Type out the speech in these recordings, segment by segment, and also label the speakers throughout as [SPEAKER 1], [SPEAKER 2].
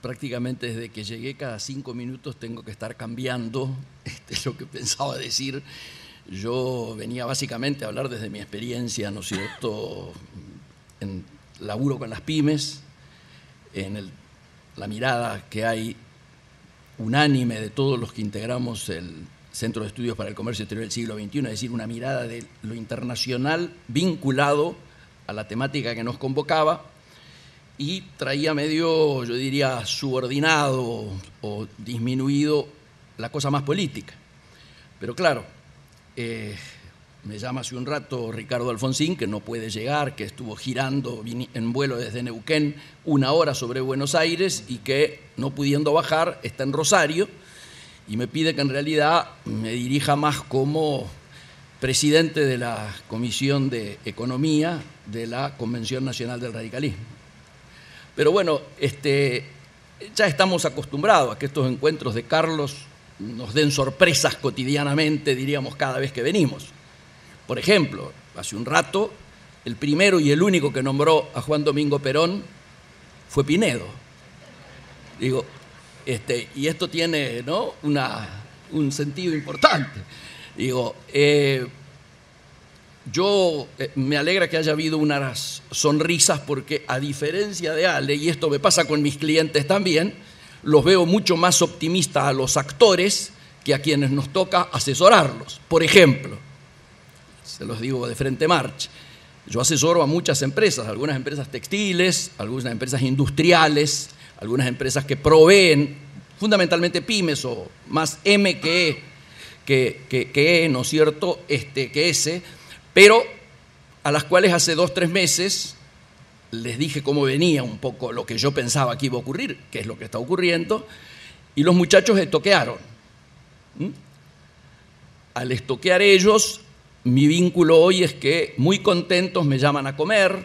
[SPEAKER 1] Prácticamente desde que llegué cada 5 minutos tengo que estar cambiando lo que pensaba decir. Yo venía básicamente a hablar desde mi experiencia, ¿no es cierto?, en laburo con las pymes, en la mirada que hay unánime de todos los que integramos el Centro de Estudios para el Comercio Exterior del siglo XXI, es decir, una mirada de lo internacional vinculado a la temática que nos convocaba, y traía medio, yo diría, subordinado o disminuido la cosa más política. Pero claro, me llama hace un rato Ricardo Alfonsín, que no puede llegar, que estuvo girando en vuelo desde Neuquén 1 hora sobre Buenos Aires y que, no pudiendo bajar, está en Rosario, y me pide que en realidad me dirija más como presidente de la Comisión de Economía de la Convención Nacional del Radicalismo. Pero bueno, ya estamos acostumbrados a que estos encuentros de Carlos nos den sorpresas cotidianamente, diríamos, cada vez que venimos. Por ejemplo, hace un rato, el primero y el único que nombró a Juan Domingo Perón fue Pinedo. Digo, y esto tiene, ¿no?, un sentido importante. Digo, yo me alegra que haya habido unas sonrisas porque, a diferencia de Ale, y esto me pasa con mis clientes también, los veo mucho más optimistas a los actores que a quienes nos toca asesorarlos. Por ejemplo, se los digo de frente marcha, yo asesoro a muchas empresas, algunas empresas textiles, algunas empresas industriales, algunas empresas que proveen, fundamentalmente pymes o más M que E, ¿no es cierto?, que S, pero a las cuales hace 2 o 3 meses les dije cómo venía un poco lo que yo pensaba que iba a ocurrir, que es lo que está ocurriendo, y los muchachos estoquearon. Al estoquear ellos, mi vínculo hoy es que muy contentos me llaman a comer,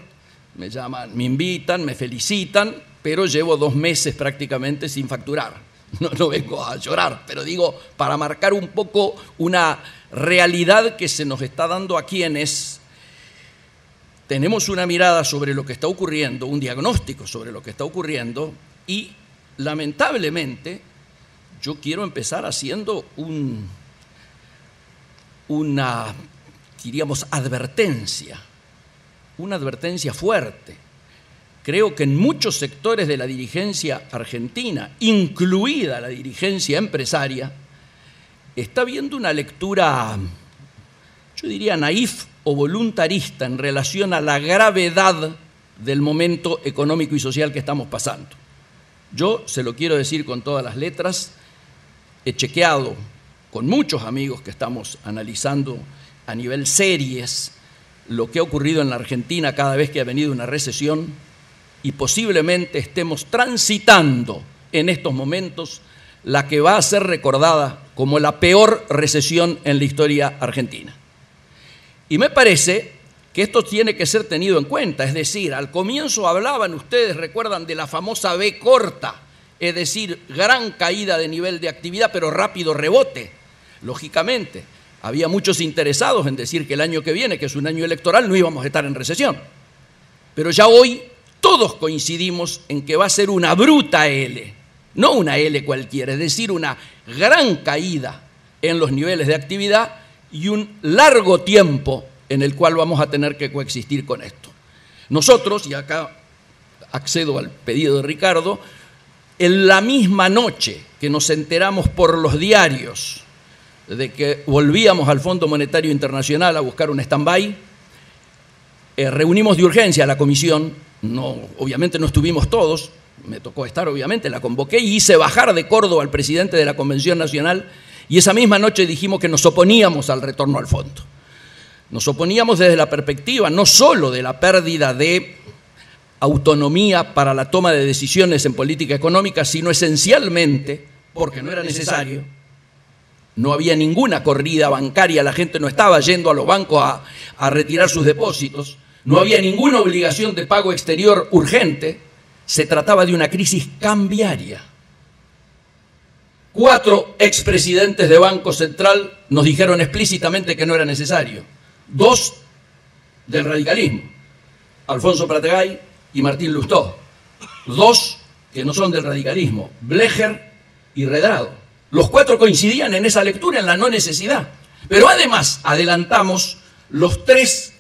[SPEAKER 1] me invitan, me felicitan, pero llevo 2 meses prácticamente sin facturar. No vengo a llorar, pero digo, para marcar un poco una realidad que se nos está dando a quienes tenemos una mirada sobre lo que está ocurriendo, un diagnóstico sobre lo que está ocurriendo, y lamentablemente yo quiero empezar haciendo una, diríamos, advertencia, una advertencia fuerte. Creo que en muchos sectores de la dirigencia argentina, incluida la dirigencia empresaria, está habiendo una lectura, yo diría, naif o voluntarista en relación a la gravedad del momento económico y social que estamos pasando. Yo se lo quiero decir con todas las letras, he chequeado con muchos amigos que estamos analizando a nivel series lo que ha ocurrido en la Argentina cada vez que ha venido una recesión, y posiblemente estemos transitando en estos momentos la que va a ser recordada como la peor recesión en la historia argentina. Y me parece que esto tiene que ser tenido en cuenta, es decir, al comienzo hablaban, ustedes recuerdan, de la famosa V corta, es decir, gran caída de nivel de actividad, pero rápido rebote. Lógicamente, había muchos interesados en decir que el año que viene, que es un año electoral, no íbamos a estar en recesión. Pero ya hoy todos coincidimos en que va a ser una bruta L, no una L cualquiera, es decir, una gran caída en los niveles de actividad y un largo tiempo en el cual vamos a tener que coexistir con esto. Nosotros, y acá accedo al pedido de Ricardo, en la misma noche que nos enteramos por los diarios de que volvíamos al Fondo Monetario Internacional a buscar un stand-by, reunimos de urgencia a la comisión. Obviamente no estuvimos todos, me tocó estar, obviamente, la convoqué y hice bajar de Córdoba al presidente de la Convención Nacional, y esa misma noche dijimos que nos oponíamos al retorno al fondo. Nos oponíamos desde la perspectiva no solo de la pérdida de autonomía para la toma de decisiones en política económica, sino esencialmente porque no era necesario. No había ninguna corrida bancaria, la gente no estaba yendo a los bancos a retirar sus depósitos, no había ninguna obligación de pago exterior urgente, se trataba de una crisis cambiaria. 4 expresidentes de Banco Central nos dijeron explícitamente que no era necesario. 2 del radicalismo, Alfonso Pratagay y Martín Lustó. 2 que no son del radicalismo, Blecher y Redrado. Los cuatro coincidían en esa lectura, en la no necesidad. Pero además adelantamos las tres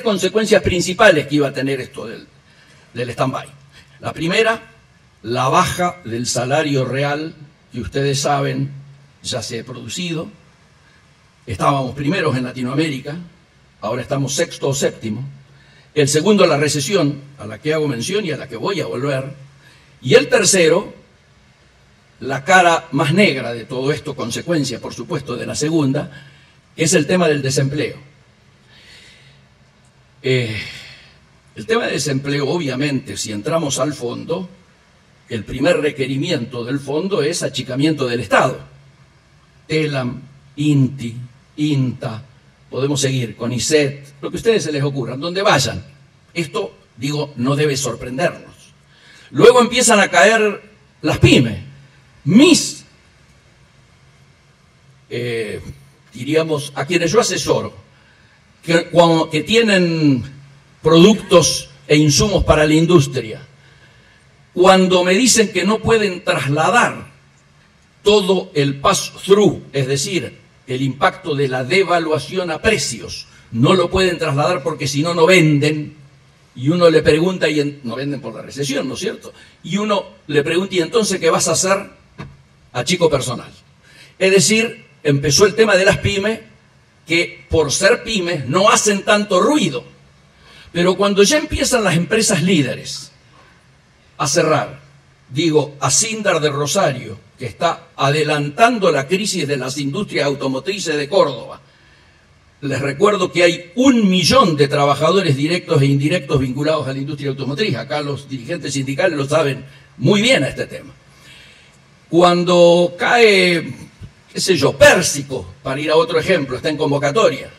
[SPEAKER 1] consecuencias principales que iba a tener esto del stand-by. La primera, la baja del salario real, que ustedes saben ya se ha producido. Estábamos primeros en Latinoamérica, ahora estamos sexto o séptimo. El segundo, la recesión, a la que hago mención y a la que voy a volver. Y el tercero, la cara más negra de todo esto, consecuencia, por supuesto, de la segunda, es el tema del desempleo. El tema del desempleo, obviamente, si entramos al fondo, el primer requerimiento del fondo es achicamiento del Estado. TELAM, INTI, INTA, podemos seguir con ISET, lo que a ustedes se les ocurra, donde vayan. Esto, digo, no debe sorprendernos. Luego empiezan a caer las pymes. Diríamos, a quienes yo asesoro, que tienen productos e insumos para la industria, cuando me dicen que no pueden trasladar todo el pass-through, es decir, el impacto de la devaluación a precios, no lo pueden trasladar porque si no, no venden, y uno le pregunta, no venden por la recesión, ¿no es cierto? Y uno le pregunta, ¿y entonces qué vas a hacer? Achico personal. Es decir, empezó el tema de las pymes, que por ser pymes no hacen tanto ruido, pero cuando ya empiezan las empresas líderes a cerrar, digo, a Sindar de Rosario, que está adelantando la crisis de las industrias automotrices de Córdoba. Les recuerdo que hay 1 millón de trabajadores directos e indirectos vinculados a la industria automotriz. Acá los dirigentes sindicales lo saben muy bien a este tema. Cuando cae, qué sé yo, Pérsico, para ir a otro ejemplo, está en convocatoria.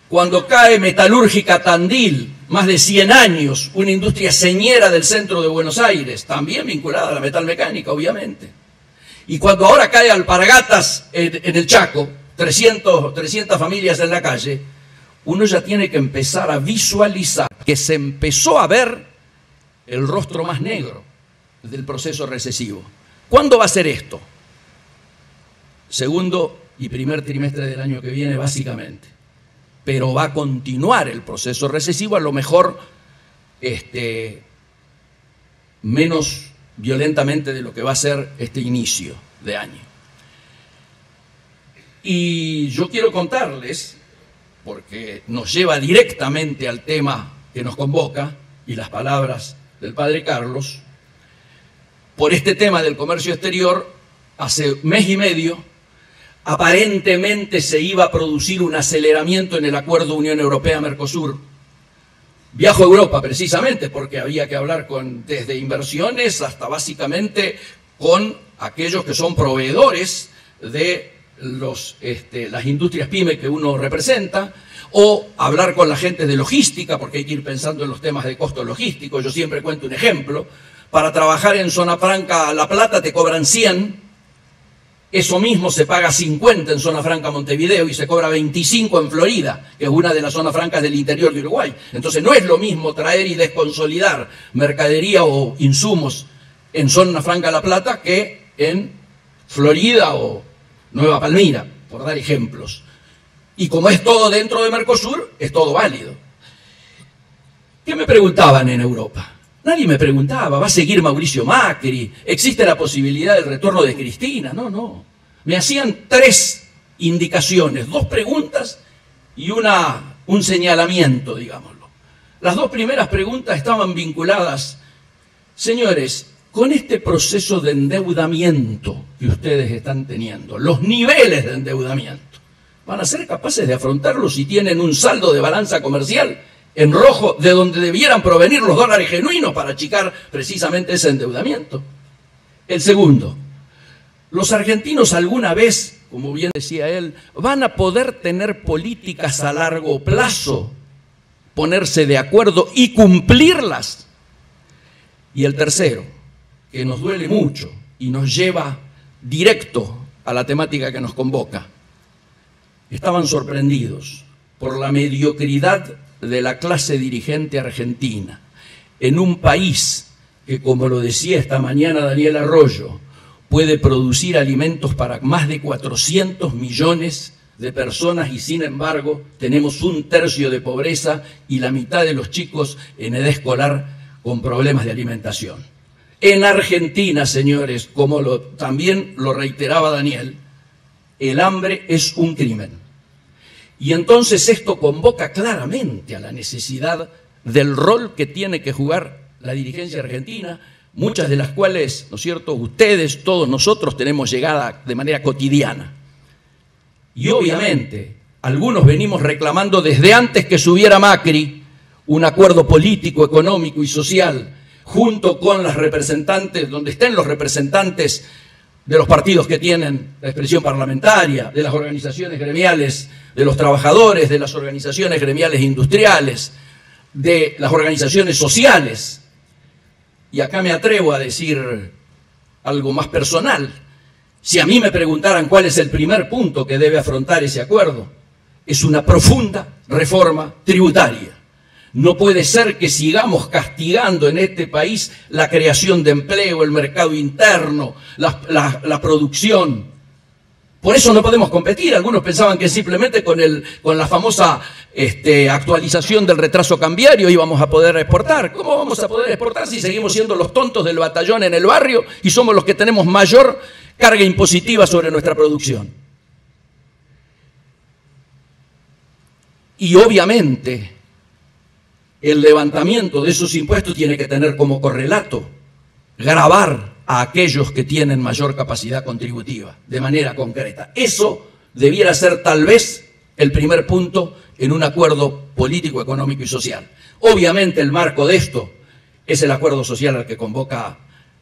[SPEAKER 1] Cuando cae Metalúrgica Tandil, más de 100 años, una industria señera del centro de Buenos Aires, también vinculada a la metalmecánica, obviamente. Y cuando ahora cae Alpargatas en el Chaco, 300 familias en la calle, uno ya tiene que empezar a visualizar que se empezó a ver el rostro más negro del proceso recesivo. ¿Cuándo va a ser esto? Segundo y primer trimestre del año que viene, básicamente. Pero va a continuar el proceso recesivo, a lo mejor menos violentamente de lo que va a ser este inicio de año. Y yo quiero contarles, porque nos lleva directamente al tema que nos convoca y las palabras del padre Carlos, por este tema del comercio exterior, hace mes y medio, aparentemente se iba a producir un aceleramiento en el acuerdo Unión Europea-Mercosur. Viajo a Europa precisamente porque había que hablar desde inversiones hasta básicamente con aquellos que son proveedores de las industrias pyme que uno representa, o hablar con la gente de logística, porque hay que ir pensando en los temas de costo logístico. Yo siempre cuento un ejemplo. Para trabajar en Zona Franca La Plata te cobran 100, eso mismo se paga 50 en Zona Franca Montevideo y se cobra 25 en Florida, que es una de las zonas francas del interior de Uruguay. Entonces no es lo mismo traer y desconsolidar mercadería o insumos en Zona Franca La Plata que en Florida o Nueva Palmira, por dar ejemplos. Y como es todo dentro de Mercosur, es todo válido. ¿Qué me preguntaban en Europa? Nadie me preguntaba, ¿va a seguir Mauricio Macri? ¿Existe la posibilidad del retorno de Cristina? No. Me hacían 3 indicaciones, 2 preguntas y un señalamiento, digámoslo. Las 2 primeras preguntas estaban vinculadas, señores, con este proceso de endeudamiento que ustedes están teniendo, los niveles de endeudamiento, ¿van a ser capaces de afrontarlo si tienen un saldo de balanza comercial en rojo de donde debieran provenir los dólares genuinos para achicar precisamente ese endeudamiento? El segundo, los argentinos alguna vez, como bien decía él, van a poder tener políticas a largo plazo, ponerse de acuerdo y cumplirlas. Y el tercero, que nos duele mucho y nos lleva directo a la temática que nos convoca. Estaban sorprendidos por la mediocridad de la clase dirigente argentina en un país que, como lo decía esta mañana Daniel Arroyo, puede producir alimentos para más de 400 millones de personas y sin embargo tenemos 1/3 de pobreza y la mitad de los chicos en edad escolar con problemas de alimentación. En Argentina, señores, como también lo reiteraba Daniel, el hambre es un crimen. Y entonces esto convoca claramente a la necesidad del rol que tiene que jugar la dirigencia argentina, muchas de las cuales, ¿no es cierto?, ustedes, todos nosotros tenemos llegada de manera cotidiana. Y obviamente, algunos venimos reclamando desde antes que subiera Macri un acuerdo político, económico y social, junto con las representantes, donde estén los representantes de los partidos que tienen la expresión parlamentaria, de las organizaciones gremiales, de los trabajadores, de las organizaciones gremiales industriales, de las organizaciones sociales. Y acá me atrevo a decir algo más personal. Si a mí me preguntaran cuál es el primer punto que debe afrontar ese acuerdo, es una profunda reforma tributaria. No puede ser que sigamos castigando en este país la creación de empleo, el mercado interno, la producción. Por eso no podemos competir. Algunos pensaban que simplemente con la famosa actualización del retraso cambiario íbamos a poder exportar. ¿Cómo vamos a poder exportar si seguimos siendo los tontos del batallón en el barrio y somos los que tenemos mayor carga impositiva sobre nuestra producción? Y obviamente el levantamiento de esos impuestos tiene que tener como correlato gravar a aquellos que tienen mayor capacidad contributiva de manera concreta. Eso debiera ser tal vez el primer punto en un acuerdo político, económico y social. Obviamente el marco de esto es el acuerdo social al que convoca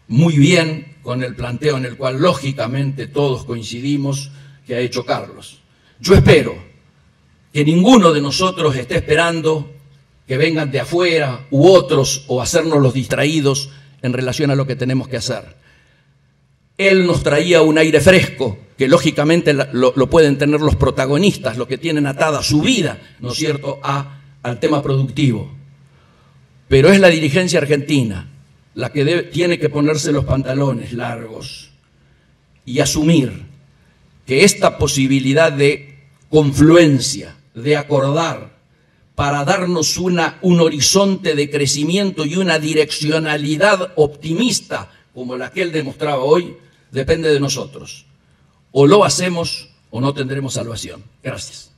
[SPEAKER 1] muy bien con el planteo en el cual lógicamente todos coincidimos que ha hecho Carlos. Yo espero que ninguno de nosotros esté esperando que vengan de afuera u otros o hacernos los distraídos en relación a lo que tenemos que hacer. Él nos traía un aire fresco, que lógicamente lo pueden tener los protagonistas, los que tienen atada su vida, ¿no es cierto?, al tema productivo. Pero es la dirigencia argentina la que tiene que ponerse los pantalones largos y asumir que esta posibilidad de confluencia, de acordar, para darnos un horizonte de crecimiento y una direccionalidad optimista como la que él demostraba hoy, depende de nosotros. O lo hacemos o no tendremos salvación. Gracias.